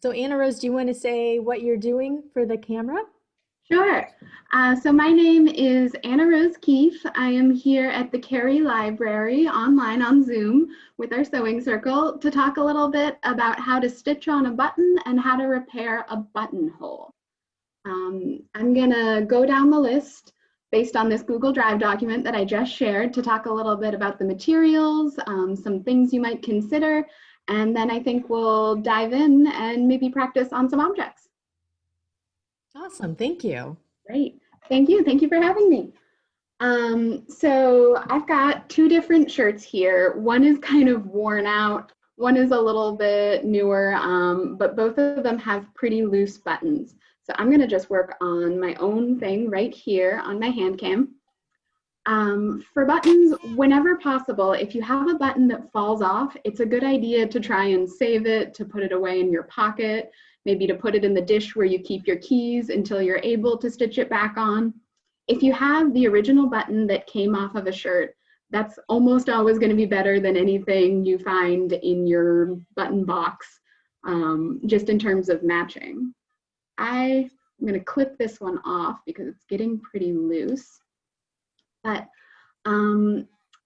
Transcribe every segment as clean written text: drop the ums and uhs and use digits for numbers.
So Anna Rose, do you want to say what you're doing for the camera? Sure. So my name is Anna Rose Keefe. I am here at the Cary Library online on Zoom with our sewing circle to talk a little bit about how to stitch on a button and how to repair a buttonhole. I'm gonna go down the list based on this Google Drive document that I just shared to talk a little bit about the materials, some things you might consider, and then I think we'll dive in and maybe practice on some objects. Awesome, thank you. Great. Thank you. Thank you for having me. So I've got two different shirts here. One is kind of worn out. One is a little bit newer, but both of them have pretty loose buttons. So I'm going to just work on my own thing right here on my hand cam. For buttons, whenever possible, if you have a button that falls off, it's a good idea to try and save it, to put it away in your pocket, maybe to put it in the dish where you keep your keys until you're able to stitch it back on. If you have the original button that came off of a shirt, that's almost always going to be better than anything you find in your button box, just in terms of matching. I'm going to clip this one off because it's getting pretty loose. But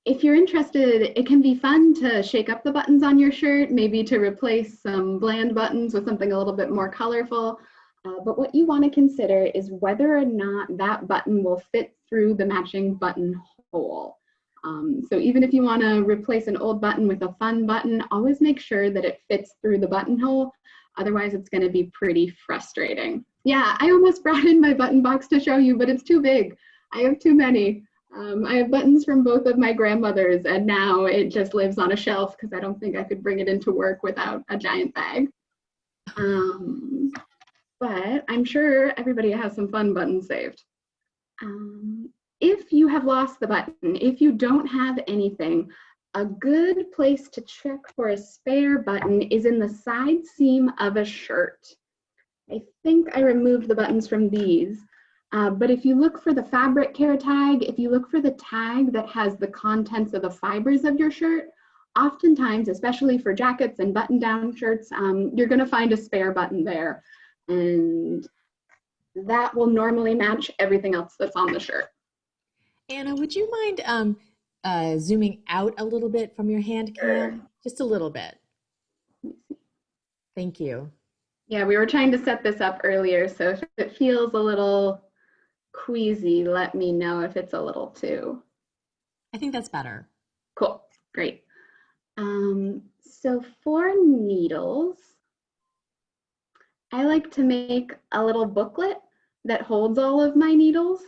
if you're interested, it can be fun to shake up the buttons on your shirt, maybe to replace some bland buttons with something a little bit more colorful. But what you want to consider is whether or not that button will fit through the matching buttonhole. So even if you want to replace an old button with a fun button, always make sure that it fits through the buttonhole. Otherwise, it's going to be pretty frustrating. Yeah, I almost brought in my button box to show you, but it's too big. I have too many. I have buttons from both of my grandmothers, and now it just lives on a shelf because I don't think I could bring it into work without a giant bag. But I'm sure everybody has some fun buttons saved. If you have lost the button, if you don't have anything, a good place to check for a spare button is in the side seam of a shirt. I think I removed the buttons from these. But if you look for the fabric care tag, if you look for the tag that has the contents of the fibers of your shirt, oftentimes, especially for jackets and button-down shirts, you're going to find a spare button there. And that will normally match everything else that's on the shirt. Anna, would you mind zooming out a little bit from your hand cam? Just a little bit. Thank you. Yeah, we were trying to set this up earlier, so if it feels a little queasy, let me know if it's a little too. I think that's better. Cool, great. So for needles, I like to make a little booklet that holds all of my needles.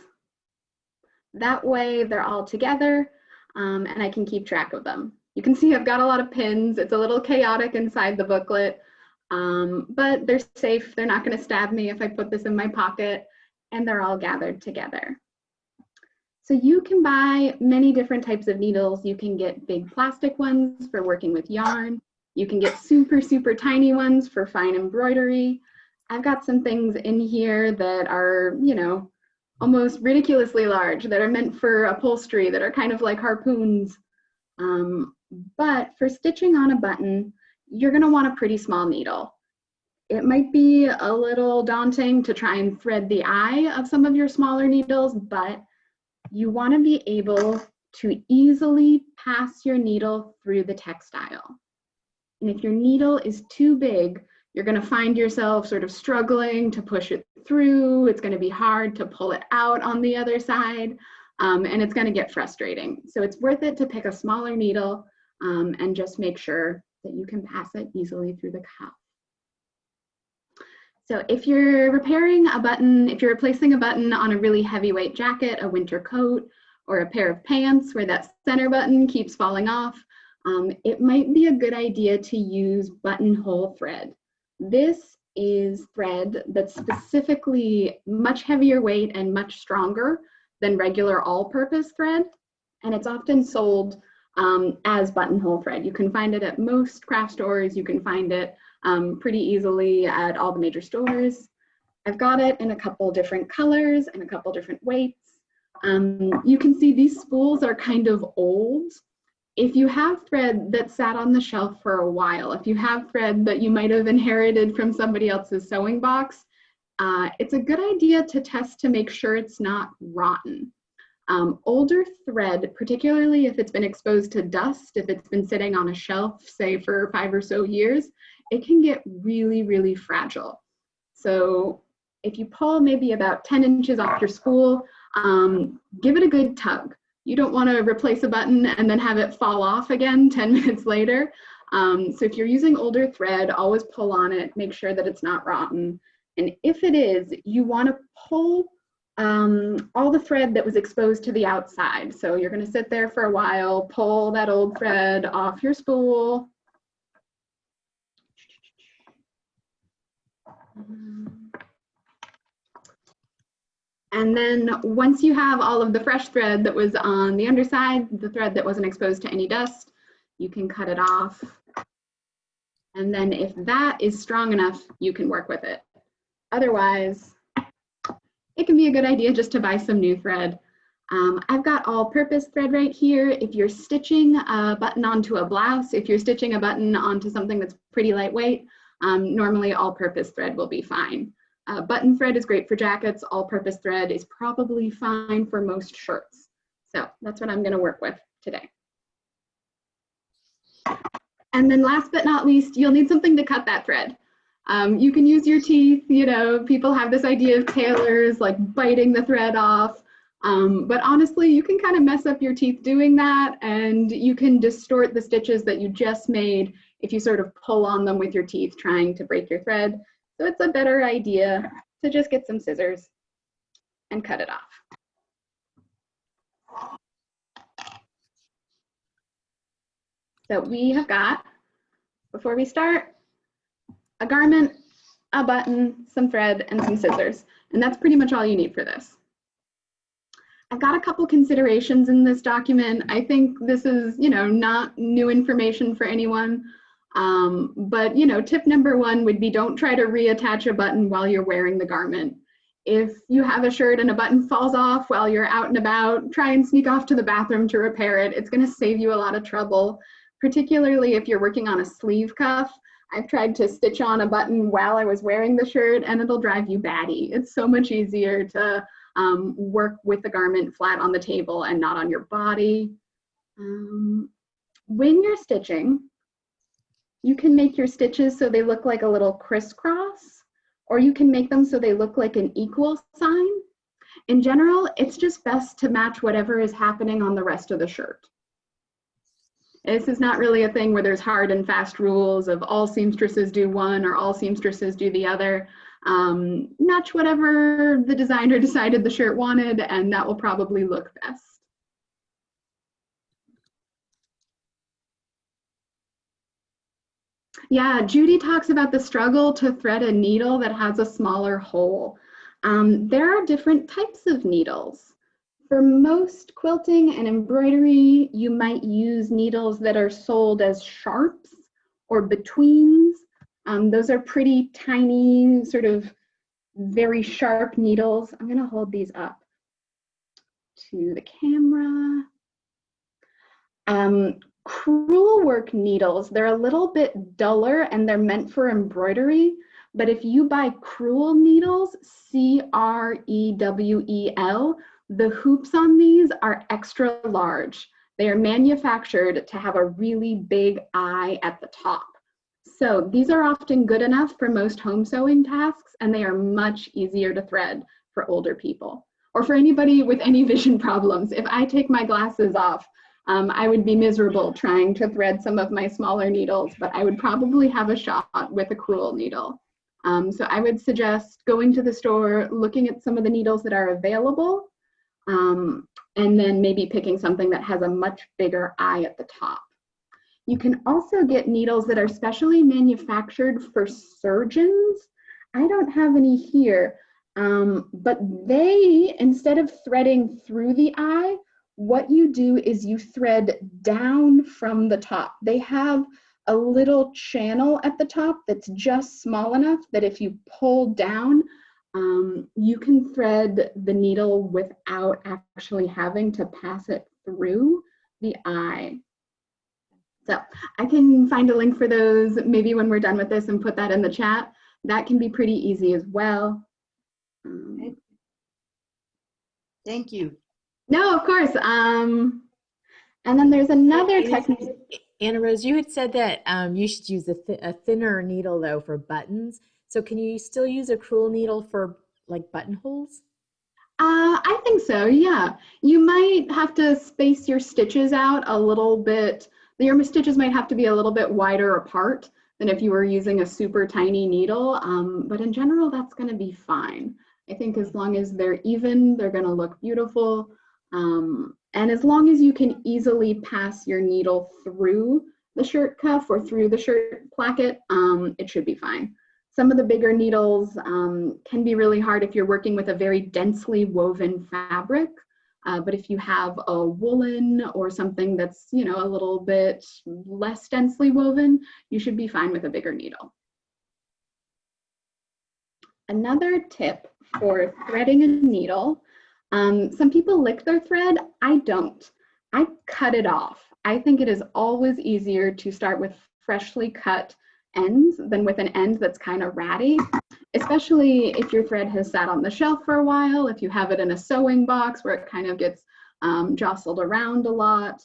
That way they're all together and I can keep track of them. You can see I've got a lot of pins. It's a little chaotic inside the booklet, but they're safe. They're not going to stab me if I put this in my pocket, and they're all gathered together. So you can buy many different types of needles. You can get big plastic ones for working with yarn. You can get super, super tiny ones for fine embroidery. I've got some things in here that are, you know, almost ridiculously large, that are meant for upholstery, that are kind of like harpoons. But for stitching on a button, you're going to want a pretty small needle. It might be a little daunting to try and thread the eye of some of your smaller needles, but you want to be able to easily pass your needle through the textile. And if your needle is too big, you're going to find yourself sort of struggling to push it through. It's going to be hard to pull it out on the other side, and it's going to get frustrating. So it's worth it to pick a smaller needle and just make sure that you can pass it easily through the cuff. So if you're repairing a button, if you're replacing a button on a really heavyweight jacket, a winter coat, or a pair of pants where that center button keeps falling off, it might be a good idea to use buttonhole thread. This is thread that's specifically much heavier weight and much stronger than regular all-purpose thread, and it's often sold as buttonhole thread. You can find it at most craft stores. You can find it pretty easily at all the major stores. I've got it in a couple different colors and a couple different weights. You can see these spools are kind of old. If you have thread that sat on the shelf for a while, if you have thread that you might have inherited from somebody else's sewing box, it's a good idea to test to make sure it's not rotten. Older thread, particularly if it's been exposed to dust, if it's been sitting on a shelf, say for 5 or so years, it can get really, really fragile. So if you pull maybe about 10 inches off your spool, give it a good tug. You don't want to replace a button and then have it fall off again 10 minutes later. So if you're using older thread, always pull on it, make sure that it's not rotten. And if it is, you want to pull all the thread that was exposed to the outside. So you're going to sit there for a while, pull that old thread off your spool. And then once you have all of the fresh thread that was on the underside, the thread that wasn't exposed to any dust, you can cut it off. And then if that is strong enough, you can work with it. Otherwise, it can be a good idea just to buy some new thread. I've got all-purpose thread right here. If you're stitching a button onto a blouse, if you're stitching a button onto something that's pretty lightweight, normally all-purpose thread will be fine. Button thread is great for jackets. All-purpose thread is probably fine for most shirts. So that's what I'm going to work with today. And then last but not least, you'll need something to cut that thread. You can use your teeth. You know, people have this idea of tailors like biting the thread off. But honestly, you can kind of mess up your teeth doing that, and you can distort the stitches that you just made if you sort of pull on them with your teeth trying to break your thread. So it's a better idea to just get some scissors and cut it off. So we have got, before we start, a garment, a button, some thread, and some scissors. And that's pretty much all you need for this. I've got a couple considerations in this document. I think this is, you know, not new information for anyone. But, you know, tip number one would be don't try to reattach a button while you're wearing the garment. If you have a shirt and a button falls off while you're out and about, try and sneak off to the bathroom to repair it. It's going to save you a lot of trouble, particularly if you're working on a sleeve cuff. I've tried to stitch on a button while I was wearing the shirt, and it'll drive you batty. It's so much easier to work with the garment flat on the table and not on your body. When you're stitching, you can make your stitches so they look like a little crisscross, or you can make them so they look like an equal sign. In general, it's just best to match whatever is happening on the rest of the shirt. This is not really a thing where there's hard and fast rules of all seamstresses do one or all seamstresses do the other. Match whatever the designer decided the shirt wanted, and that will probably look best. Yeah, Judy talks about the struggle to thread a needle that has a smaller hole. There are different types of needles. For most quilting and embroidery, you might use needles that are sold as sharps or betweens. Those are pretty tiny, sort of very sharp needles. I'm going to hold these up to the camera. Crewel work needles, they're a little bit duller and they're meant for embroidery, but if you buy crewel needles, C-R-E-W-E-L, the hoops on these are extra large. They are manufactured to have a really big eye at the top. So these are often good enough for most home sewing tasks, and they are much easier to thread for older people or for anybody with any vision problems. If I take my glasses off, I would be miserable trying to thread some of my smaller needles, but I would probably have a shot with a crewel needle. So I would suggest going to the store, looking at some of the needles that are available, and then maybe picking something that has a much bigger eye at the top. You can also get needles that are specially manufactured for surgeons. I don't have any here, but they, instead of threading through the eye, what you do is you thread down from the top. They have a little channel at the top that's just small enough that if you pull down, you can thread the needle without actually having to pass it through the eye. So I can find a link for those maybe when we're done with this and put that in the chat. That can be pretty easy as well. Thank you. No, of course. And then there's another technique. Anna Rose, you had said that you should use a thinner needle though for buttons. So can you still use a crewel needle for like buttonholes? I think so, yeah. You might have to space your stitches out a little bit. Your stitches might have to be a little bit wider apart than if you were using a super tiny needle, but in general, that's going to be fine. I think as long as they're even, they're going to look beautiful. And as long as you can easily pass your needle through the shirt cuff or through the shirt placket, it should be fine. Some of the bigger needles can be really hard if you're working with a very densely woven fabric. But if you have a woolen or something that's, you know, a little bit less densely woven, you should be fine with a bigger needle. Another tip for threading a needle, some people lick their thread. I don't. I cut it off. I think it is always easier to start with freshly cut ends than with an end that's kind of ratty, especially if your thread has sat on the shelf for a while, if you have it in a sewing box where it kind of gets jostled around a lot.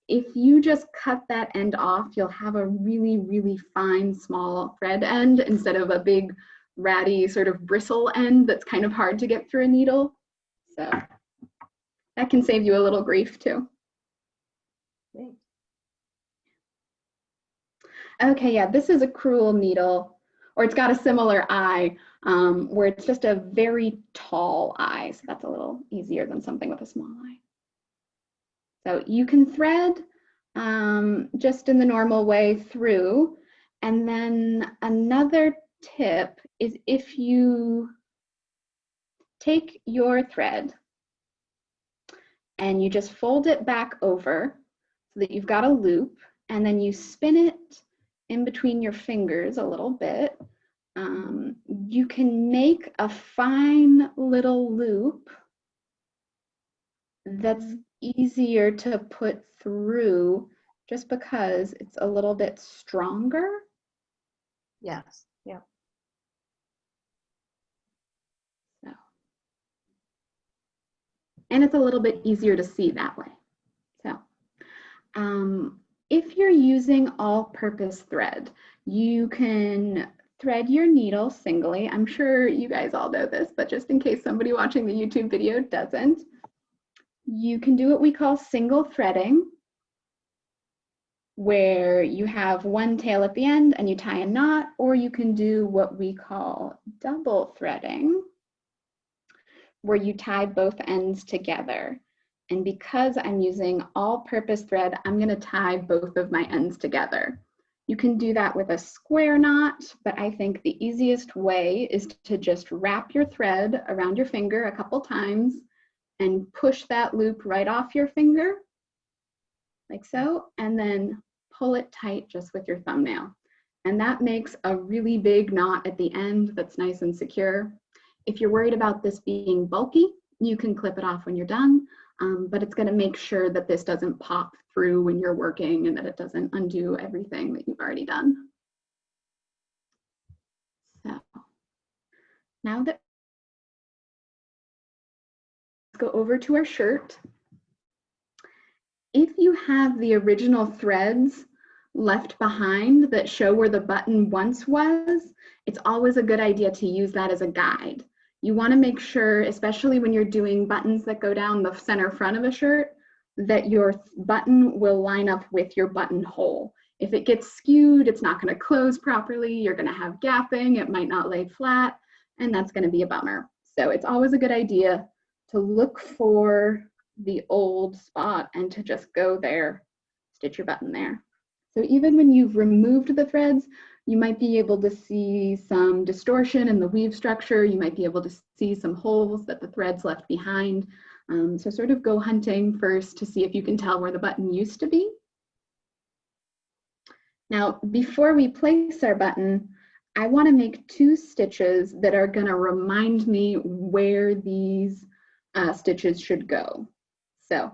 If you just cut that end off, you'll have a really, really fine, small thread end instead of a big, ratty sort of bristle end that's kind of hard to get through a needle. So that can save you a little grief too. Great. Okay, yeah, this is a crewel needle, or it's got a similar eye where it's just a very tall eye. So that's a little easier than something with a small eye. So you can thread just in the normal way through. And then another tip is if you take your thread and you just fold it back over so that you've got a loop, and then you spin it in between your fingers a little bit, you can make a fine little loop that's easier to put through just because it's a little bit stronger. Yes. Yeah. So, and it's a little bit easier to see that way. So, if you're using all-purpose thread, you can thread your needle singly. I'm sure you guys all know this, but just in case somebody watching the YouTube video doesn't, you can do what we call single threading, where you have one tail at the end and you tie a knot, or you can do what we call double threading, where you tie both ends together. And because I'm using all-purpose thread, I'm going to tie both of my ends together. You can do that with a square knot, but I think the easiest way is to just wrap your thread around your finger a couple times and push that loop right off your finger, like so, and then pull it tight just with your thumbnail. And that makes a really big knot at the end that's nice and secure. If you're worried about this being bulky, you can clip it off when you're done. But it's going to make sure that this doesn't pop through when you're working and that it doesn't undo everything that you've already done. So now that let's go over to our shirt. If you have the original threads left behind that show where the button once was, it's always a good idea to use that as a guide. You want to make sure, especially when you're doing buttons that go down the center front of a shirt, that your button will line up with your buttonhole. If it gets skewed, it's not going to close properly, you're going to have gapping, it might not lay flat, and that's going to be a bummer. So it's always a good idea to look for the old spot and to just go there, stitch your button there. So even when you've removed the threads, you might be able to see some distortion in the weave structure. You might be able to see some holes that the threads left behind. So sort of go hunting first to see if you can tell where the button used to be. Now, before we place our button, I want to make 2 stitches that are going to remind me where these stitches should go. So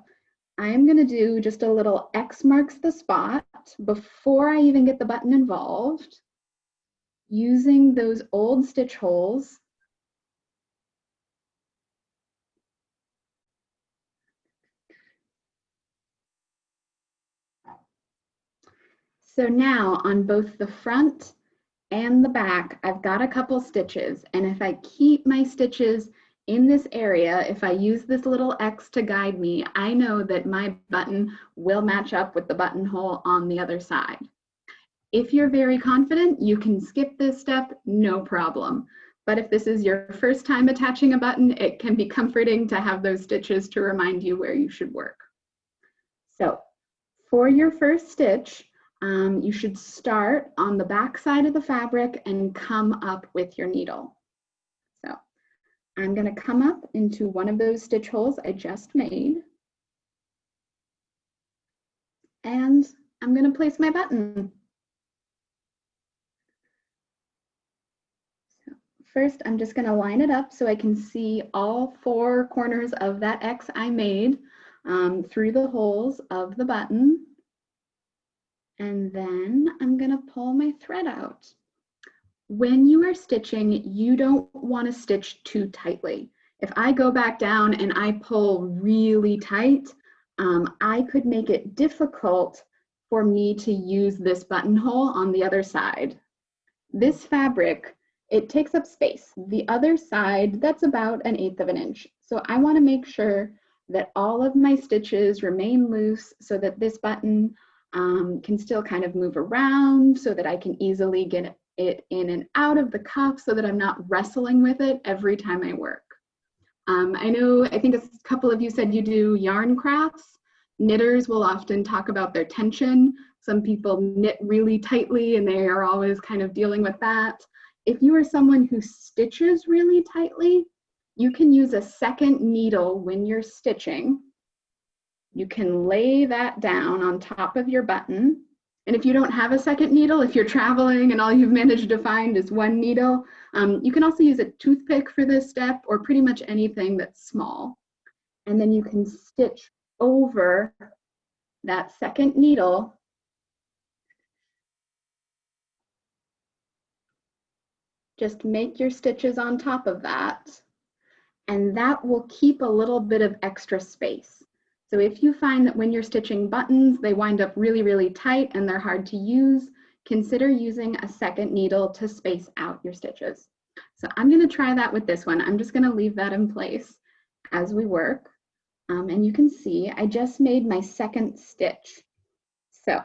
I'm going to do just a little X marks the spot before I even get the button involved, using those old stitch holes. So now on both the front and the back, I've got a couple stitches, and if I keep my stitches in this area, if I use this little X to guide me, I know that my button will match up with the buttonhole on the other side. If you're very confident, you can skip this step, no problem. But if this is your first time attaching a button, it can be comforting to have those stitches to remind you where you should work. So for your first stitch, you should start on the back side of the fabric and come up with your needle. So I'm going to come up into one of those stitch holes I just made. And I'm going to place my button. So first, I'm just going to line it up so I can see all four corners of that X I made through the holes of the button. And then I'm going to pull my thread out. When you are stitching, you don't want to stitch too tightly. If I go back down and I pull really tight, I could make it difficult for me to use this buttonhole on the other side. This fabric, it takes up space. The other side, that's about 1/8 of an inch. So I want to make sure that all of my stitches remain loose so that this button can still kind of move around so that I can easily get it in and out of the cuff so that I'm not wrestling with it every time I work. I think a couple of you said you do yarn crafts. Knitters will often talk about their tension. Some people knit really tightly and they are always kind of dealing with that. If you are someone who stitches really tightly, you can use a second needle when you're stitching. You can lay that down on top of your button. And if you don't have a second needle, if you're traveling and all you've managed to find is one needle, you can also use a toothpick for this step or pretty much anything that's small. And then you can stitch over that second needle. Just make your stitches on top of that. And that will keep a little bit of extra space. So if you find that when you're stitching buttons, they wind up really, really tight and they're hard to use, consider using a second needle to space out your stitches. So I'm going to try that with this one. I'm just going to leave that in place as we work. And you can see I just made my second stitch. So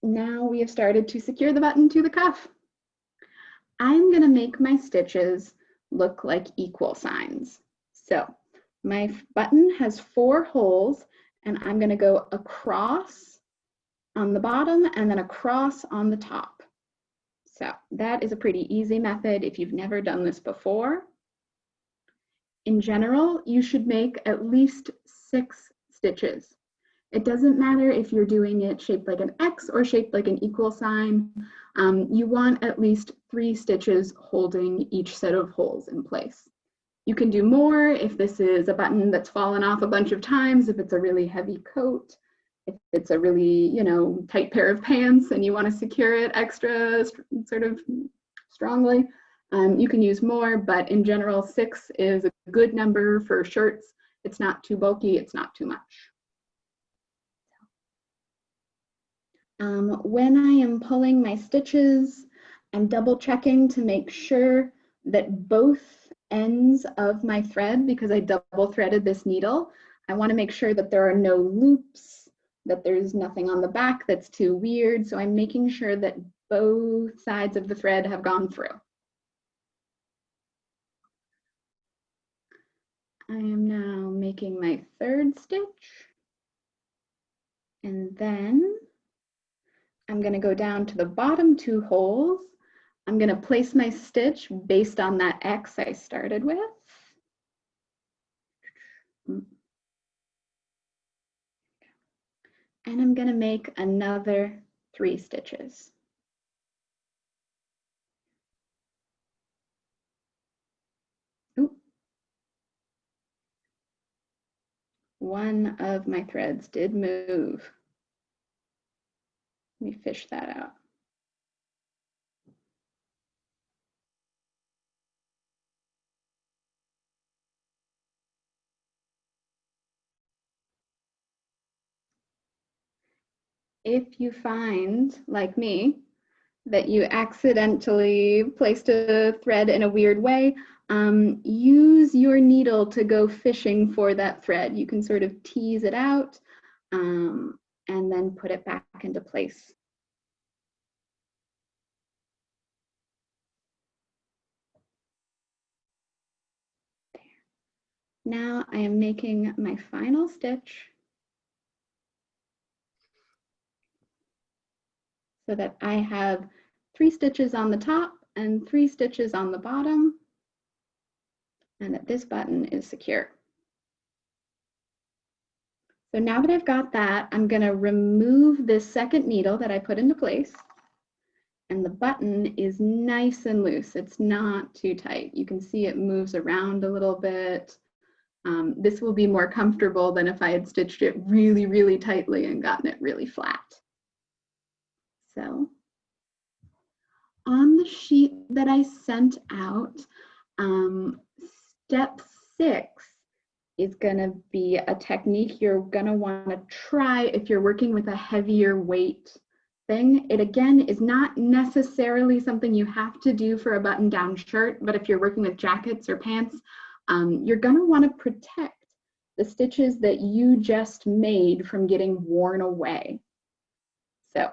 now we have started to secure the button to the cuff. I'm going to make my stitches look like equal signs. So my button has 4 holes and I'm going to go across on the bottom and then across on the top. So that is a pretty easy method if you've never done this before. In general, you should make at least 6 stitches. It doesn't matter if you're doing it shaped like an X or shaped like an equal sign. You want at least 3 stitches holding each set of holes in place. You can do more if this is a button that's fallen off a bunch of times, if it's a really heavy coat, if it's a really, tight pair of pants and you want to secure it extra sort of strongly. You can use more, but in general, 6 is a good number for shirts. It's not too bulky, it's not too much. When I am pulling my stitches, I'm double checking to make sure that both ends of my thread, because I double threaded this needle, I want to make sure that there are no loops, that there's nothing on the back that's too weird. So I'm making sure that both sides of the thread have gone through. I am now making my 3rd stitch. And then I'm going to go down to the bottom 2 holes. I'm going to place my stitch based on that X I started with. And I'm going to make another 3 stitches. Ooh. one of my threads did move. Let me fish that out. If you find, like me, that you accidentally placed a thread in a weird way, use your needle to go fishing for that thread. You can sort of tease it out and then put it back into place. There. Now I am making my final stitch so that I have 3 stitches on the top and 3 stitches on the bottom, and that this button is secure. So now that I've got that, I'm going to remove this second needle that I put into place, and the button is nice and loose. It's not too tight. You can see it moves around a little bit. This will be more comfortable than if I had stitched it really, really tightly and gotten it really flat. So on the sheet that I sent out, step 6 is going to be a technique you're going to want to try if you're working with a heavier weight thing. It again is not necessarily something you have to do for a button-down shirt, but if you're working with jackets or pants, you're going to want to protect the stitches that you just made from getting worn away. So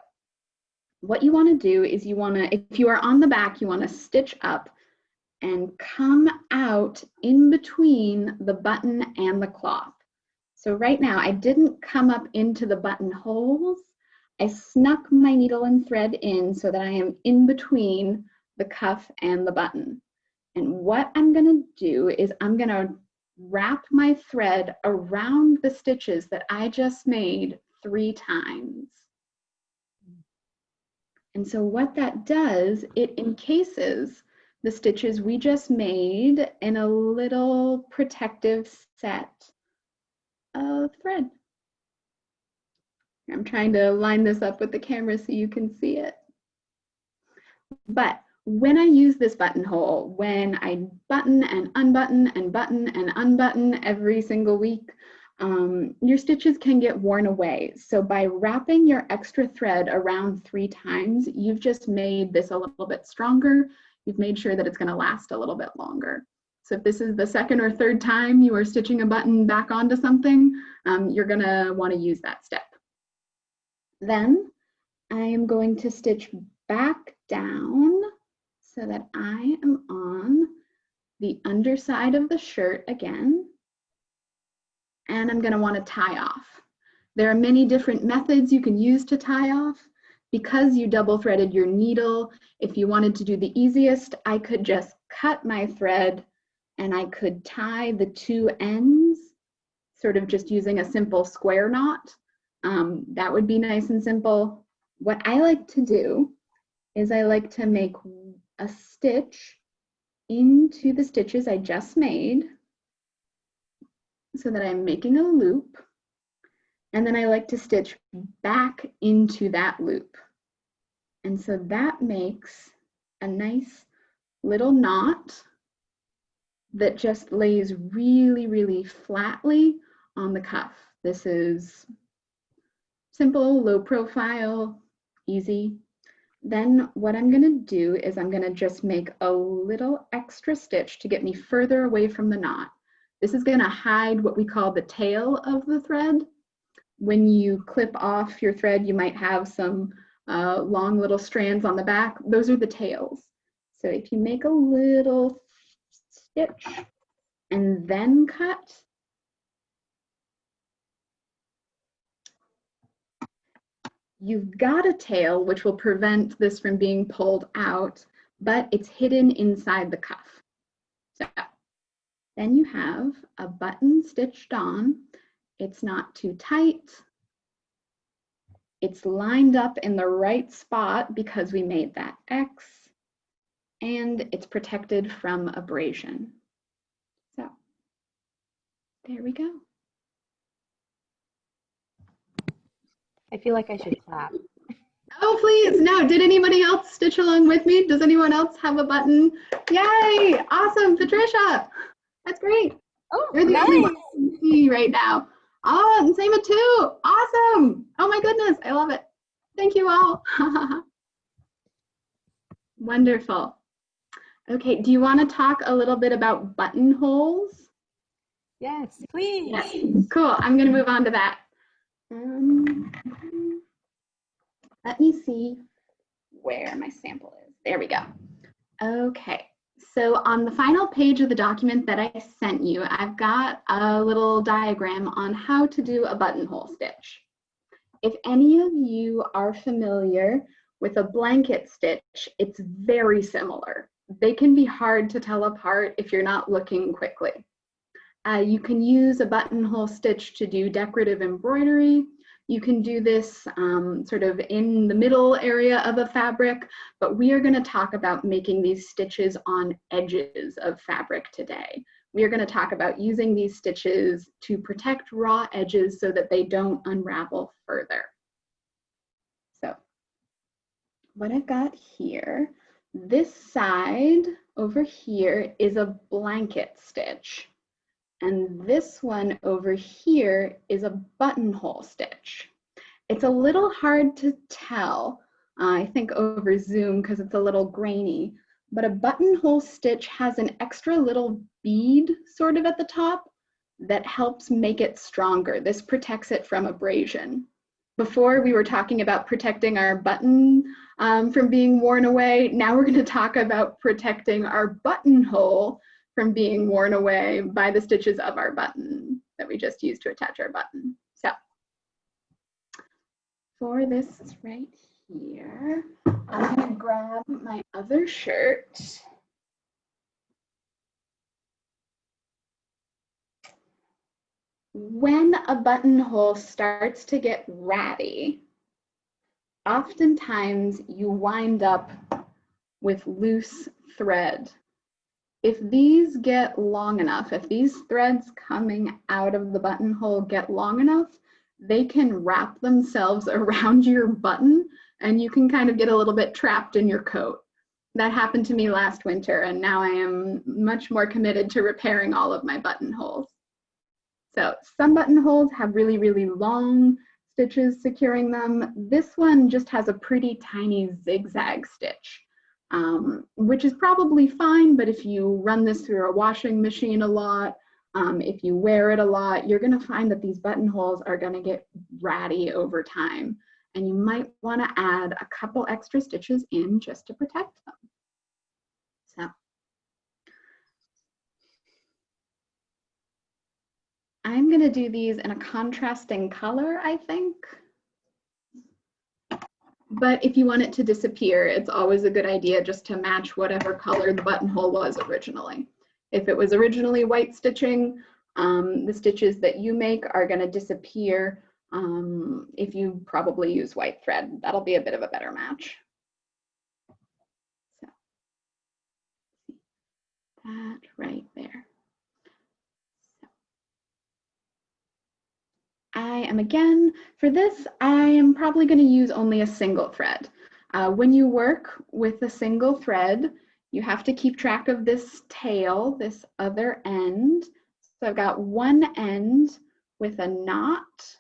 what you want to do is you want to, if you are on the back, you want to stitch up and come out in between the button and the cloth. So right now I didn't come up into the buttonholes. I snuck my needle and thread in so that I am in between the cuff and the button. And what I'm going to do is I'm going to wrap my thread around the stitches that I just made 3 times. And so what that does, it encases the stitches we just made in a little protective set of thread. I'm trying to line this up with the camera so you can see it. But when I use this buttonhole, when I button and unbutton and button and unbutton every single week, your stitches can get worn away. So by wrapping your extra thread around 3 times, you've just made this a little bit stronger. You've made sure that it's going to last a little bit longer. So if this is the 2nd or 3rd time you are stitching a button back onto something, you're going to want to use that step. Then I am going to stitch back down so that I am on the underside of the shirt again. And I'm going to want to tie off. There are many different methods you can use to tie off. Because you double threaded your needle, if you wanted to do the easiest, I could just cut my thread and I could tie the 2 ends, sort of just using a simple square knot. That would be nice and simple. What I like to do is I like to make a stitch into the stitches I just made so that I'm making a loop. And then I like to stitch back into that loop. And so that makes a nice little knot that just lays really, really flatly on the cuff. This is simple, low profile, easy. Then what I'm gonna do is I'm gonna just make a little extra stitch to get me further away from the knot. This is gonna hide what we call the tail of the thread. When you clip off your thread, you might have some long little strands on the back. Those are the tails. So if you make a little stitch and then cut, you've got a tail, which will prevent this from being pulled out, but it's hidden inside the cuff. So then you have a button stitched on. It's not too tight. It's lined up in the right spot because we made that X, and it's protected from abrasion. So there we go. I feel like I should clap. Oh, please. No, did anybody else stitch along with me? Does anyone else have a button? Yay. Awesome. Patricia. That's great. Oh, You're the only one nice. I can see right now. Oh, and Seema too. Awesome. Oh my goodness. I love it. Thank you all. Wonderful. Okay, do you want to talk a little bit about buttonholes? Yes, please. Yes. Cool. I'm going to move on to that. Let me see where my sample is. There we go. Okay. So on the final page of the document that I sent you, I've got a little diagram on how to do a buttonhole stitch. If any of you are familiar with a blanket stitch, it's very similar. They can be hard to tell apart if you're not looking quickly. You can use a buttonhole stitch to do decorative embroidery. You can do this sort of in the middle area of a fabric, but we are going to talk about making these stitches on edges of fabric today. We are going to talk about using these stitches to protect raw edges so that they don't unravel further. So what I've got here, this side over here is a blanket stitch. And this one over here is a buttonhole stitch. It's a little hard to tell, I think over Zoom because it's a little grainy, but a buttonhole stitch has an extra little bead sort of at the top that helps make it stronger. This protects it from abrasion. Before we were talking about protecting our button from being worn away. Now we're going to talk about protecting our buttonhole from being worn away by the stitches of our button that we just used to attach our button. So for this right here, I'm going to grab my other shirt. When a buttonhole starts to get ratty, oftentimes you wind up with loose thread. If these get long enough, if these threads coming out of the buttonhole get long enough, they can wrap themselves around your button and you can kind of get a little bit trapped in your coat. That happened to me last winter and now I am much more committed to repairing all of my buttonholes. So some buttonholes have really, really long stitches securing them. This one just has a pretty tiny zigzag stitch. Which is probably fine, but if you run this through a washing machine a lot, if you wear it a lot, you're going to find that these buttonholes are going to get ratty over time. And you might want to add a couple extra stitches in just to protect them. So I'm going to do these in a contrasting color, I think. But if you want it to disappear, it's always a good idea just to match whatever color the buttonhole was originally. If it was originally white stitching, the stitches that you make are going to disappear if you probably use white thread. That'll be a bit of a better match. So, that right there. I am again, for this, I am probably going to use only a single thread. When you work with a single thread, you have to keep track of this tail, this other end. So I've got one end with a knot.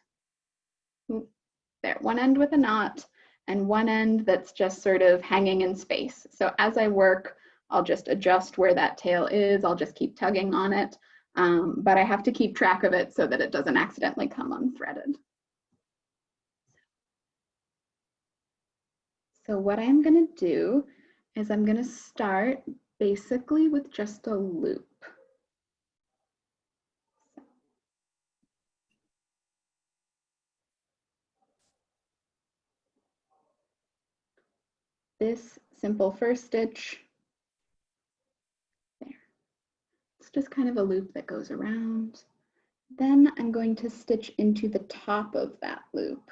There, one end with a knot and one end that's just sort of hanging in space. So as I work, I'll just adjust where that tail is. I'll just keep tugging on it. But I have to keep track of it so that it doesn't accidentally come unthreaded. So what I'm going to do is I'm going to start basically with just a loop. This simple first stitch, there. It's just kind of a loop that goes around. Then I'm going to stitch into the top of that loop.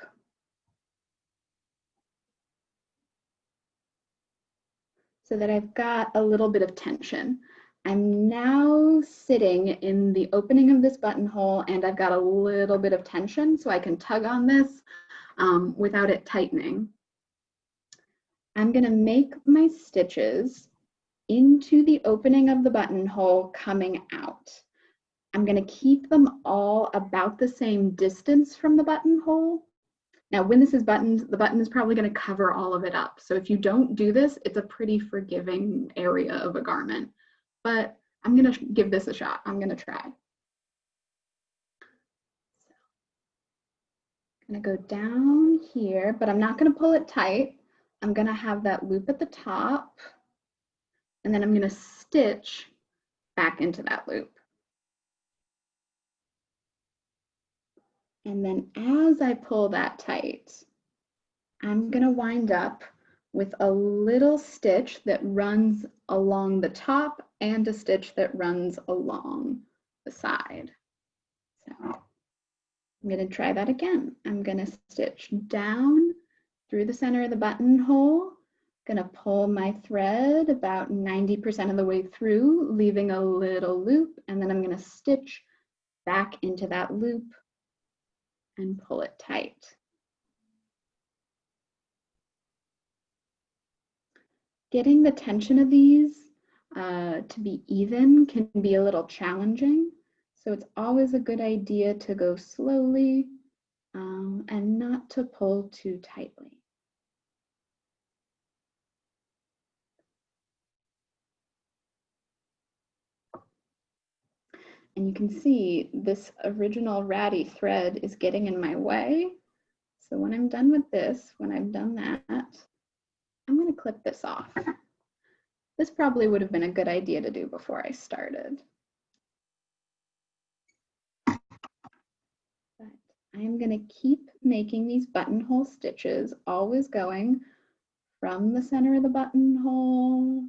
So that I've got a little bit of tension. I'm now sitting in the opening of this buttonhole and I've got a little bit of tension so I can tug on this. without it tightening. I'm going to make my stitches into the opening of the buttonhole coming out. I'm going to keep them all about the same distance from the buttonhole. Now, when this is buttoned, the button is probably going to cover all of it up. So if you don't do this, it's a pretty forgiving area of a garment. But I'm going to give this a shot. I'm going to try. I'm going to go down here, but I'm not going to pull it tight. I'm going to have that loop at the top, and then I'm going to stitch back into that loop. And then as I pull that tight, I'm going to wind up with a little stitch that runs along the top and a stitch that runs along the side. So I'm going to try that again. I'm going to stitch down through the center of the buttonhole. Going to pull my thread about 90% of the way through, leaving a little loop, and then I'm going to stitch back into that loop and pull it tight. Getting the tension of these to be even can be a little challenging, so it's always a good idea to go slowly and not to pull too tightly. And you can see this original ratty thread is getting in my way. So when I'm done with this, when I've done that, I'm going to clip this off. This probably would have been a good idea to do before I started. But I'm going to keep making these buttonhole stitches, always going from the center of the buttonhole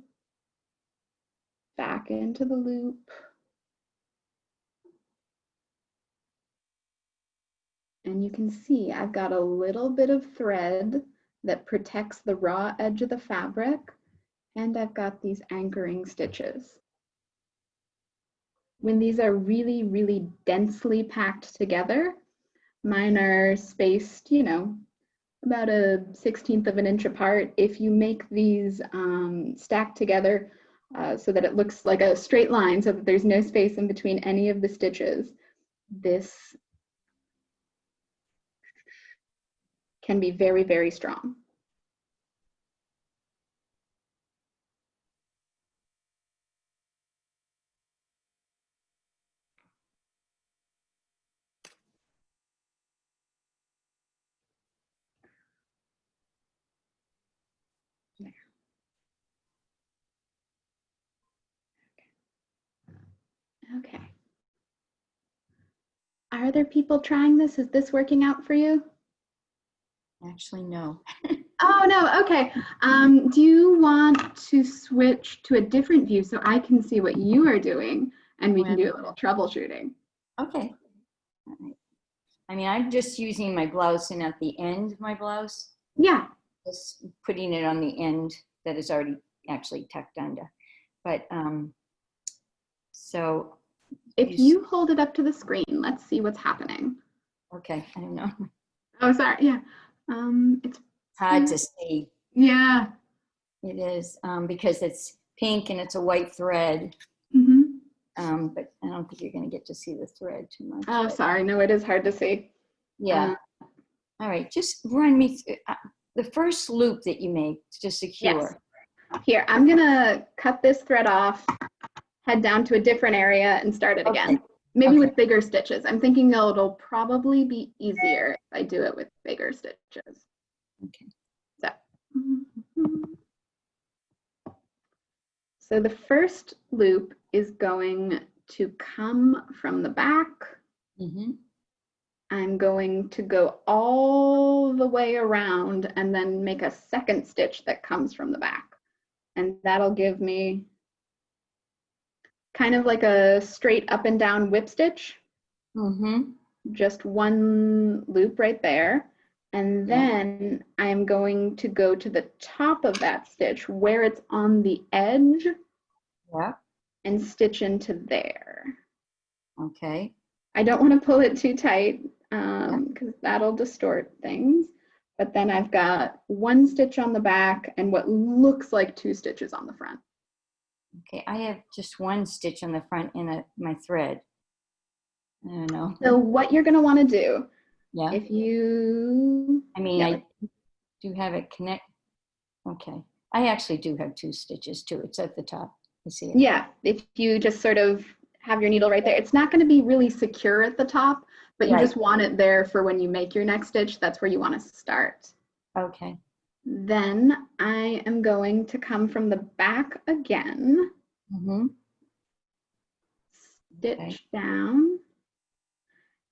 back into the loop. And you can see I've got a little bit of thread that protects the raw edge of the fabric, and I've got these anchoring stitches. When these are really, really densely packed together, mine are spaced, you know, about a 1/16 of an inch apart. If you make these stacked together so that it looks like a straight line, so that there's no space in between any of the stitches, this can be very, very strong. There. Okay. Are there people trying this? Is this working out for you? Actually, no. Oh, no, okay. Do you want to switch to a different view so I can see what you are doing and we can do a little troubleshooting? Okay. All right. I mean, I'm just using my blouse, and at the end of my blouse, Yeah. just putting it on the end that is already actually tucked under. But so if you hold it up to the screen, let's see what's happening. Okay, I don't know. Oh, sorry. Yeah. It's Hard to see. Yeah. It is because it's pink and it's a white thread. But I don't think you're going to get to see the thread too much. Oh, sorry. No, it is hard to see. Yeah. All right. Just run me through the first loop that you make to secure. Yes. Here, I'm going to cut this thread off, head down to a different area and start it again. Maybe with bigger stitches. I'm thinking it'll probably be easier if I do it with bigger stitches. Okay. So the first loop is going to come from the back. I'm going to go all the way around and then make a second stitch that comes from the back. And that'll give me kind of like a straight up and down whip stitch. Just one loop right there. And then I'm going to go to the top of that stitch where it's on the edge and stitch into there. Okay. I don't want to pull it too tight because that'll distort things. but then I've got 1 stitch on the back and what looks like 2 stitches on the front. Okay, I have just 1 stitch on the front in my thread. I don't know. So what you're going to want to do, Yeah. if you, I mean, I do have it connect. Okay. I actually do have 2 stitches too. It's at the top. You see it? Yeah. If you just sort of have your needle right there, it's not going to be really secure at the top, but you just want it there for when you make your next stitch. That's where you want to start. Okay. Then I am going to come from the back again, stitch down,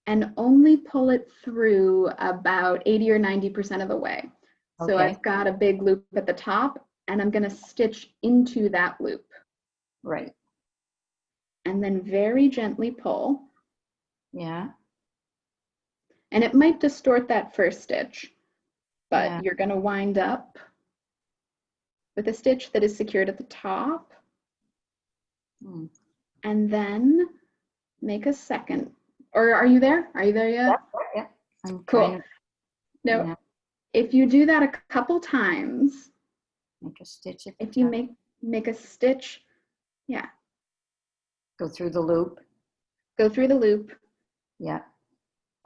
and only pull it through about 80 or 90% of the way. So I've got a big loop at the top, and I'm going to stitch into that loop. Right. And then very gently pull. Yeah. And it might distort that first stitch, but you're going to wind up with a stitch that is secured at the top. And then make a second. Or are you there? Are you there yet? Yeah. I'm cool. No. If you do that a couple times, make a stitch. If you make a stitch, go through the loop. Go through the loop. Yeah.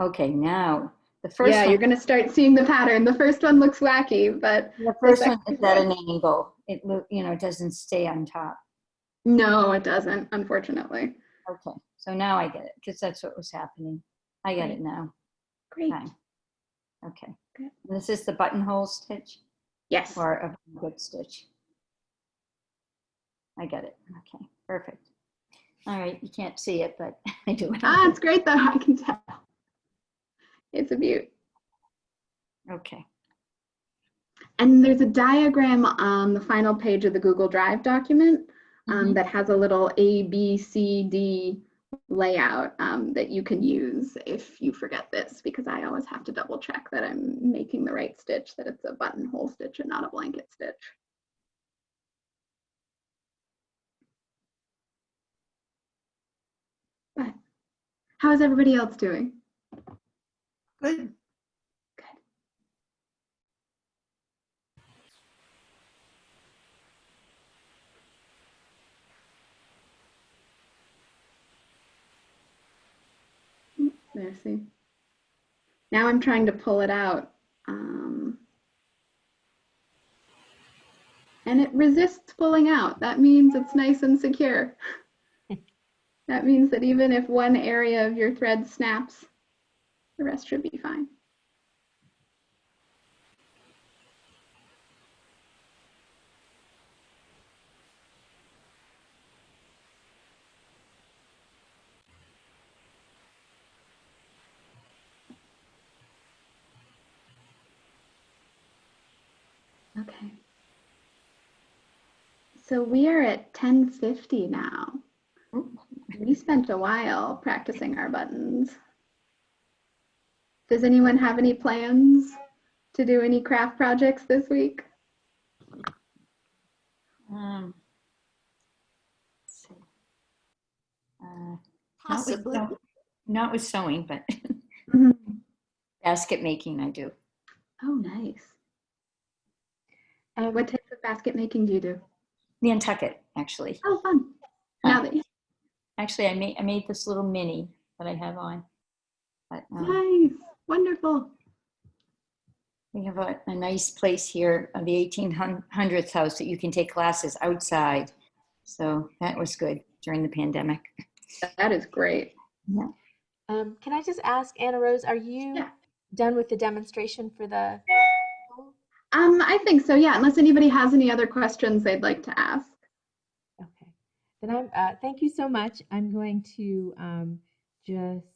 Okay, now the first one. You're going to start seeing the pattern. The first one looks wacky, but the first one is at an angle. It it doesn't stay on top. No, it doesn't, unfortunately. Okay, so now I get it because that's what was happening. I get it now. Great. Okay. Good. And this is the buttonhole stitch? Yes. Or a good stitch. I get it. Okay, perfect. All right, you can't see it, but I do. It's great though, I can tell. It's a beaut. Okay. And there's a diagram on the final page of the Google Drive document that has a little A, B, C, D layout that you can use if you forget this, because I always have to double check that I'm making the right stitch, that it's a buttonhole stitch and not a blanket stitch. But how is everybody else doing? Good. There, see. Now I'm trying to pull it out. And it resists pulling out. That means it's nice and secure. That means that even if one area of your thread snaps, the rest should be fine. Okay. So we are at 10:50 now. We spent a while practicing our buttons. Does anyone have any plans to do any craft projects this week? Let's see. Possibly. Not with sewing, but basket making I do. Oh, nice. What types of basket making do you do? Nantucket, actually. Oh, fun. Now that actually, I made this little mini that I have on. But, nice. Wonderful. we have a nice place here, the 1800s house that you can take classes outside. So that was good during the pandemic. That is great. Yeah. Can I just ask, Anna Rose, are you done with the demonstration for the? I think so, yeah, unless anybody has any other questions they'd like to ask. Okay, then thank you so much. I'm going to just